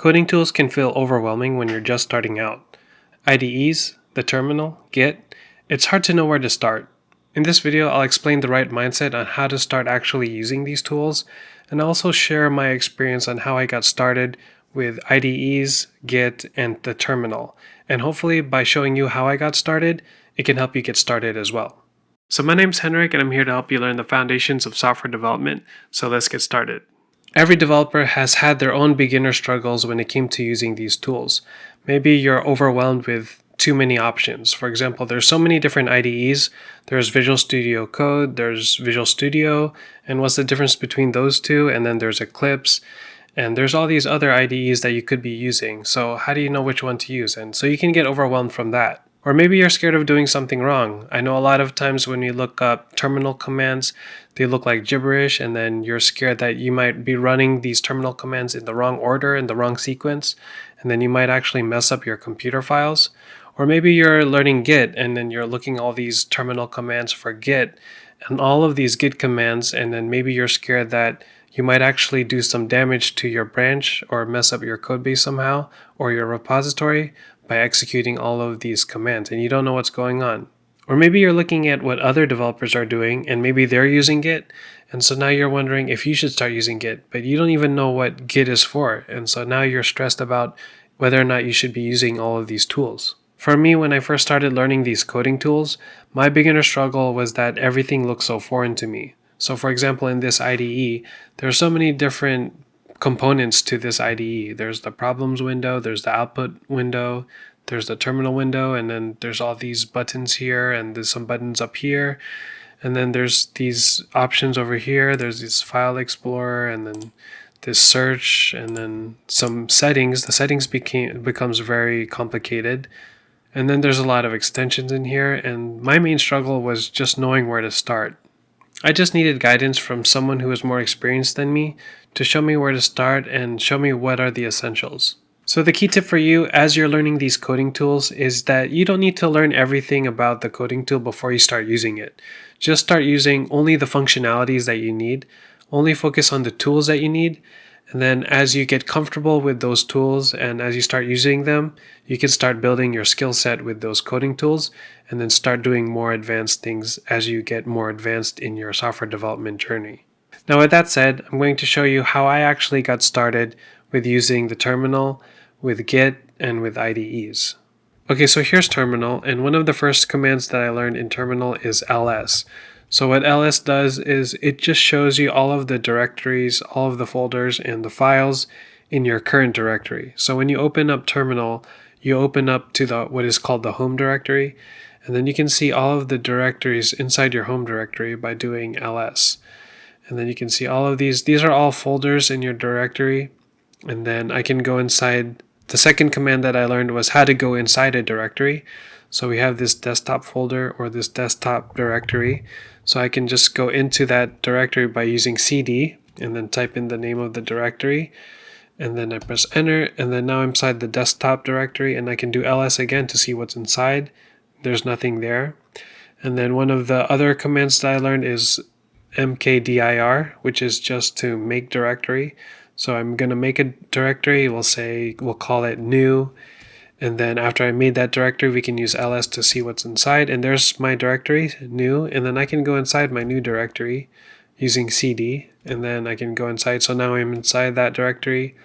Coding tools can feel overwhelming when you're just starting out. IDEs, the terminal, Git, it's hard to know where to start. In this video, I'll explain the right mindset on how to start actually using these tools, and also share my experience on how I got started with IDEs, Git, and the terminal. And hopefully by showing you how I got started, it can help you get started as well. So my name's Henrik, and I'm here to help you learn the foundations of software development, so let's get started. Every developer has had their own beginner struggles when it came to using these tools. Maybe you're overwhelmed with too many options. For example, there's so many different IDEs. There's Visual Studio Code, there's Visual Studio, and what's the difference between those two? And then there's Eclipse, and there's all these other IDEs that you could be using. So how do you know which one to use? And so you can get overwhelmed from that. Or maybe you're scared of doing something wrong. I know a lot of times when we look up terminal commands, they look like gibberish, and then you're scared that you might be running these terminal commands in the wrong order, in the wrong sequence, and then you might actually mess up your computer files. Or maybe you're learning Git, and then you're looking all these terminal commands for Git, and all of these Git commands, and then maybe you're scared that you might actually do some damage to your branch or mess up your code base somehow, or your repository, by executing all of these commands, and you don't know what's going on. Or maybe you're looking at what other developers are doing, and maybe they're using Git, and so now you're wondering if you should start using Git, but you don't even know what Git is for, and so now you're stressed about whether or not you should be using all of these tools. For me, when I first started learning these coding tools, my beginner struggle was that everything looked so foreign to me. So for example, in this IDE, there are so many different components to this IDE. There's the problems window, there's the output window, there's the terminal window, and then there's all these buttons here, and there's some buttons up here, and then there's these options over here. There's this file explorer, and then this search, and then some settings. The settings becomes very complicated, and then there's a lot of extensions in here, and my main struggle was just knowing where to start. I just needed guidance from someone who was more experienced than me to show me where to start and show me what are the essentials. So the key tip for you as you're learning these coding tools is that you don't need to learn everything about the coding tool before you start using it. Just start using only the functionalities that you need, only focus on the tools that you need, and then as you get comfortable with those tools and as you start using them, you can start building your skill set with those coding tools and then start doing more advanced things as you get more advanced in your software development journey. Now with that said, I'm going to show you how I actually got started with using the terminal, with Git, and with IDEs. Okay, so here's terminal, and one of the first commands that I learned in terminal is ls. So what ls does is it just shows you all of the directories, all of the folders, and the files in your current directory. So when you open up terminal, you open up to what is called the home directory, and then you can see all of the directories inside your home directory by doing ls. And then you can see all of these are all folders in your directory, and then I can go inside. The second command that I learned was how to go inside a directory. So we have this desktop folder or this desktop directory. So I can just go into that directory by using cd and then type in the name of the directory. And then I press enter, and then now I'm inside the desktop directory, and I can do ls again to see what's inside. There's nothing there. And then one of the other commands that I learned is mkdir, which is just to make directory. So I'm going to make a directory, we'll call it new, and then after I made that directory, we can use ls to see what's inside, and there's my directory, new, and then I can go inside my new directory using cd, and then I can go inside, so now I'm inside that directory,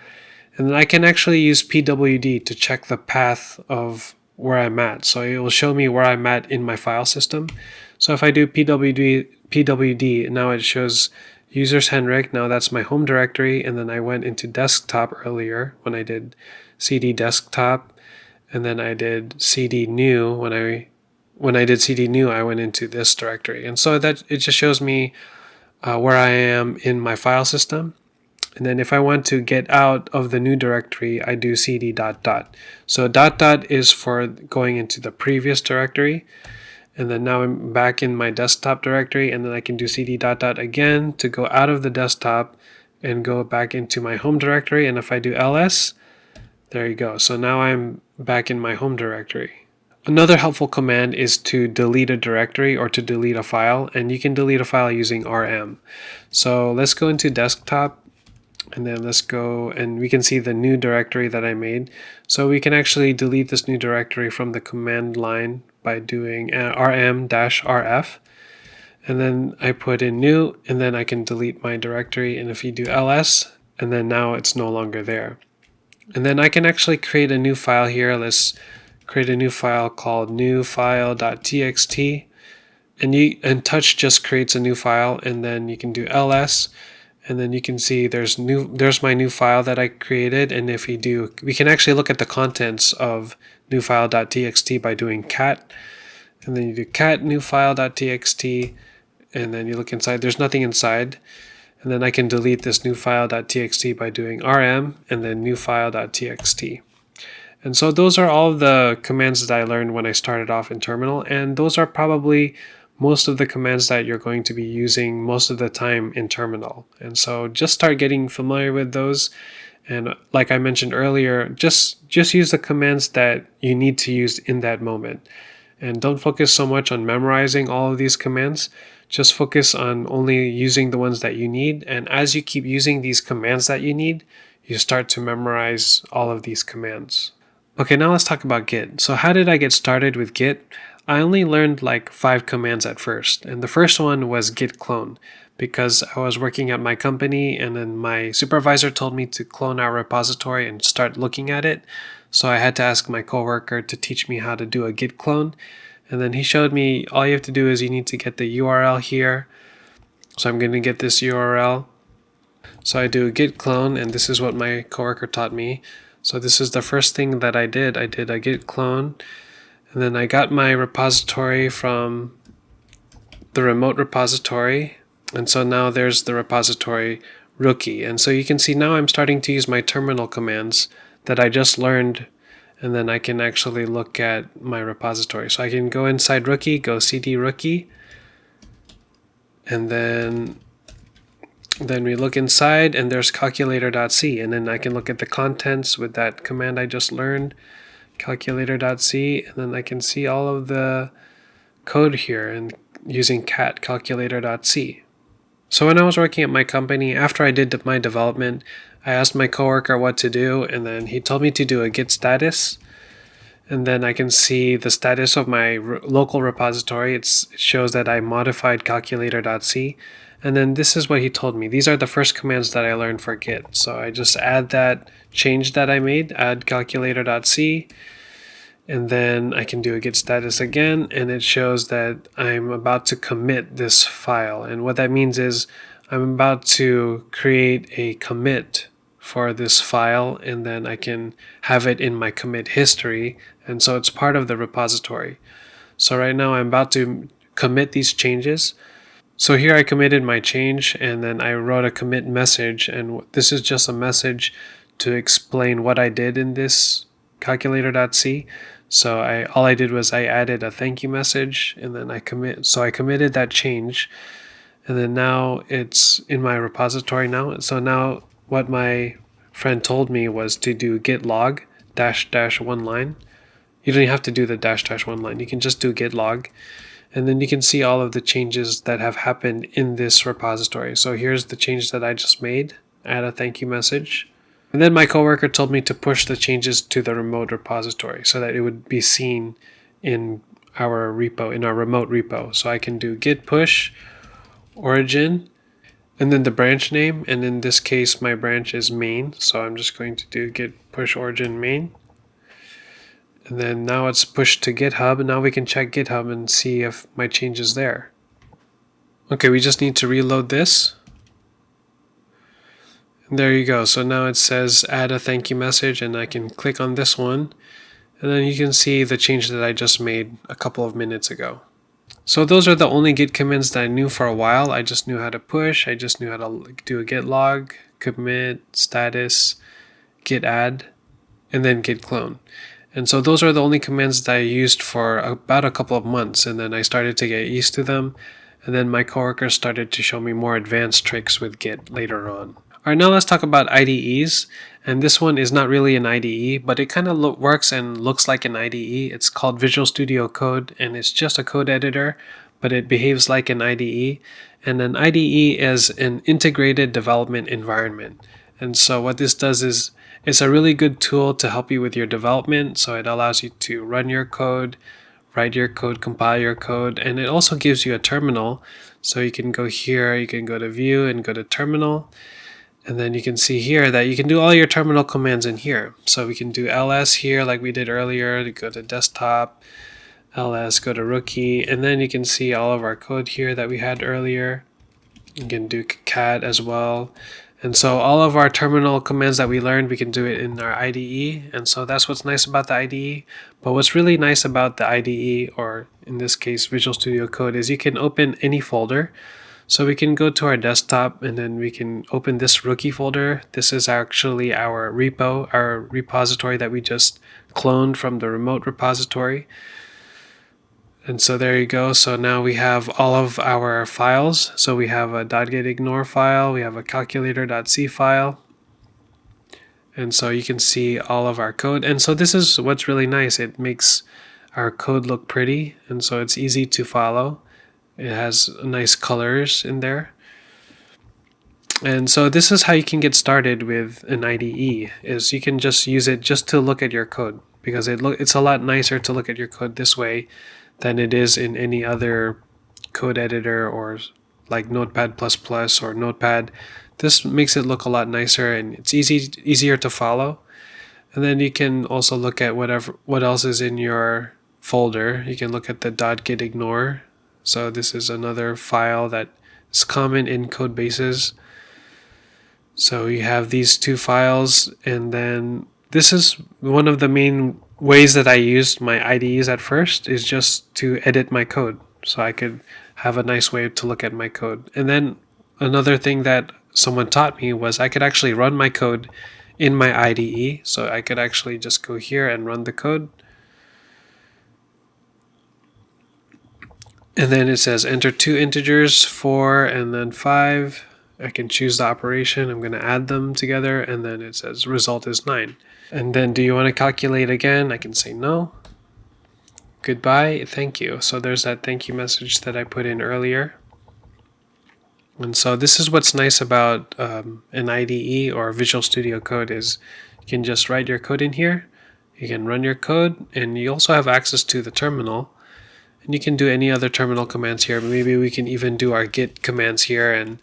and then I can actually use pwd to check the path of where I'm at, so it will show me where I'm at in my file system. So if I do pwd, now it shows users Henrik, now that's my home directory, and then I went into desktop earlier when I did cd desktop, and then I did cd new. When I did cd new, I went into this directory, and so that it just shows me where I am in my file system. And then if I want to get out of the new directory, I do cd dot dot. So dot dot is for going into the previous directory. And then now I'm back in my desktop directory, and then I can do cd dot dot again to go out of the desktop and go back into my home directory. And if I do ls, there you go. So now I'm back in my home directory. Another helpful command is to delete a directory or to delete a file, and you can delete a file using rm. So let's go into desktop, And then let's go and we can see the new directory that I made. So we can actually delete this new directory from the command line by doing rm-rf. And then I put in new, and then I can delete my directory. And if you do ls, and then now it's no longer there. And then I can actually create a new file here. Let's create a new file called newfile.txt. And touch just creates a new file, and then you can do ls, and then you can see there's my new file that I created. And if we can actually look at the contents of newfile.txt by doing cat, and then you do cat newfile.txt, and then you look inside, there's nothing inside. And then I can delete this newfile.txt by doing rm and then newfile.txt. And so those are all of the commands that I learned when I started off in terminal, and those are probably most of the commands that you're going to be using most of the time in terminal. And so just start getting familiar with those. And like I mentioned earlier, just use the commands that you need to use in that moment. And don't focus so much on memorizing all of these commands. Just focus on only using the ones that you need. And as you keep using these commands that you need, you start to memorize all of these commands. Okay, now let's talk about Git. So how did I get started with Git? I only learned like 5 commands at first. And the first one was git clone, because I was working at my company and then my supervisor told me to clone our repository and start looking at it. So I had to ask my coworker to teach me how to do a git clone. And then he showed me all you have to do is you need to get the URL here. So I'm going to get this URL. So I do a git clone, and this is what my coworker taught me. So this is the first thing that I did. I did a git clone, and then I got my repository from the remote repository. And so now there's the repository rookie. And so you can see now I'm starting to use my terminal commands that I just learned, and then I can actually look at my repository. So I can go inside rookie, go cd rookie, and then we look inside and there's calculator.c, and then I can look at the contents with that command I just learned, calculator.c, and then I can see all of the code here and using cat calculator.c. So when I was working at my company, after I did my development, I asked my coworker what to do, and then he told me to do a git status. And then I can see the status of my local repository. It shows that I modified calculator.c. And then this is what he told me. These are the first commands that I learned for Git. So I just add that change that I made, add calculator.c. And then I can do a git status again, and it shows that I'm about to commit this file. And what that means is I'm about to create a commit for this file, and then I can have it in my commit history. And so it's part of the repository. So right now I'm about to commit these changes. So here I committed my change, and then I wrote a commit message, and this is just a message to explain what I did in this calculator.c. So all I did was I added a thank you message, and then I committed that change, and then now it's in my repository now. So now what my friend told me was to do git log -- one line. You don't have to do the -- one line. You can just do git log, and then you can see all of the changes that have happened in this repository. So here's the change that I just made, add a thank you message. And then my coworker told me to push the changes to the remote repository so that it would be seen in our repo, in our remote repo. So I can do git push origin, and then the branch name, and in this case my branch is main, so I'm just going to do git push origin main. And then now it's pushed to GitHub, and now we can check GitHub and see if my change is there. Okay, we just need to reload this. And there you go. So now it says add a thank you message, and I can click on this one, and then you can see the change that I just made a couple of minutes ago. So those are the only git commands that I knew for a while. I just knew how to push, I just knew how to do a git log, commit, status, git add, and then git clone. And so those are the only commands that I used for about a couple of months, and then I started to get used to them, and then my coworker started to show me more advanced tricks with Git later on. Alright, now let's talk about IDEs, and this one is not really an IDE, but it kind of works and looks like an IDE. It's called Visual Studio Code, and it's just a code editor, but it behaves like an IDE. And an IDE is an integrated development environment. And so what this does is it's a really good tool to help you with your development. So it allows you to run your code, write your code, compile your code, and it also gives you a terminal. So you can go here, you can go to view and go to terminal. And then you can see here that you can do all your terminal commands in here. So we can do ls here like we did earlier to go to desktop, ls, go to rookie, and then you can see all of our code here that we had earlier. You can do cat as well. And so all of our terminal commands that we learned, we can do it in our IDE. And so that's what's nice about the IDE. But what's really nice about the IDE, or in this case Visual Studio Code, is you can open any folder. So we can go to our desktop and then we can open this rookie folder. This is actually our repo, our repository that we just cloned from the remote repository. And so there you go. So now we have all of our files. So we have a .getignore file, we have a calculator.c file. And so you can see all of our code. And so this is what's really nice. It makes our code look pretty. And so it's easy to follow. It has nice colors in there. And so this is how you can get started with an IDE, is you can just use it just to look at your code, because it's a lot nicer to look at your code this way than it is in any other code editor or like Notepad++ or Notepad. This makes it look a lot nicer and it's easier to follow. And then you can also look at what else is in your folder. You can look at the .getignore. So this is another file that is common in code bases. So you have these two files, and then this is one of the main ways that I used my IDEs at first, is just to edit my code so I could have a nice way to look at my code. And then another thing that someone taught me was I could actually run my code in my IDE. So I could actually just go here and run the code. And then it says enter two integers, 4 and then 5. I can choose the operation. I'm going to add them together, and then it says result is 9. And then do you want to calculate again? I can say no. Goodbye, thank you. So there's that thank you message that I put in earlier. And so this is what's nice about an IDE or Visual Studio Code, is you can just write your code in here. You can run your code, and you also have access to the terminal. And you can do any other terminal commands here. Maybe we can even do our git commands here and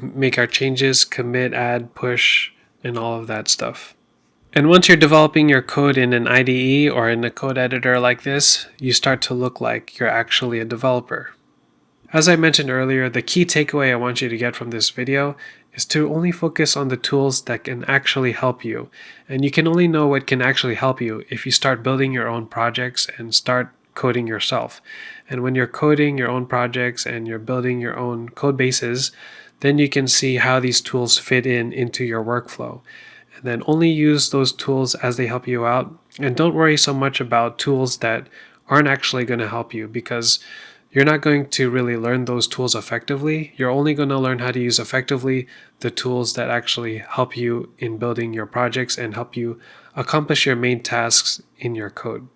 make our changes, commit, add, push, and all of that stuff. And once you're developing your code in an IDE or in a code editor like this, you start to look like you're actually a developer. As I mentioned earlier, the key takeaway I want you to get from this video is to only focus on the tools that can actually help you. And you can only know what can actually help you if you start building your own projects and start coding yourself. And when you're coding your own projects and you're building your own code bases, then you can see how these tools fit into your workflow. And then only use those tools as they help you out. And don't worry so much about tools that aren't actually going to help you, because you're not going to really learn those tools effectively. You're only going to learn how to use effectively the tools that actually help you in building your projects and help you accomplish your main tasks in your code.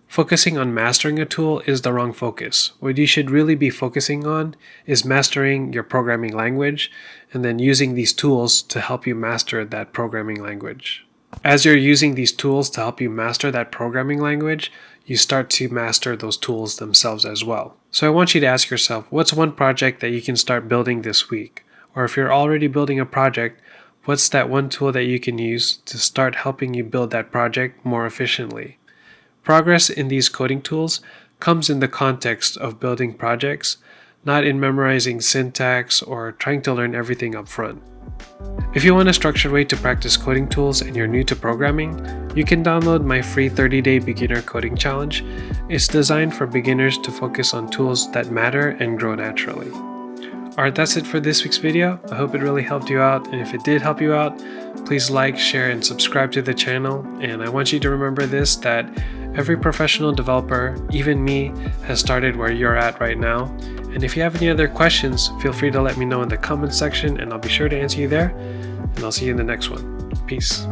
Focusing on mastering a tool is the wrong focus. What you should really be focusing on is mastering your programming language and then using these tools to help you master that programming language. As you're using these tools to help you master that programming language, you start to master those tools themselves as well. So I want you to ask yourself, what's one project that you can start building this week? Or if you're already building a project, what's that one tool that you can use to start helping you build that project more efficiently? Progress in these coding tools comes in the context of building projects, not in memorizing syntax or trying to learn everything up front. If you want a structured way to practice coding tools and you're new to programming, you can download my free 30-day beginner coding challenge. It's designed for beginners to focus on tools that matter and grow naturally. Alright, that's it for this week's video. I hope it really helped you out, and if it did help you out, please like, share, and subscribe to the channel. And I want you to remember this, that every professional developer, even me, has started where you're at right now. And if you have any other questions, feel free to let me know in the comments section, and I'll be sure to answer you there. And I'll see you in the next one. Peace.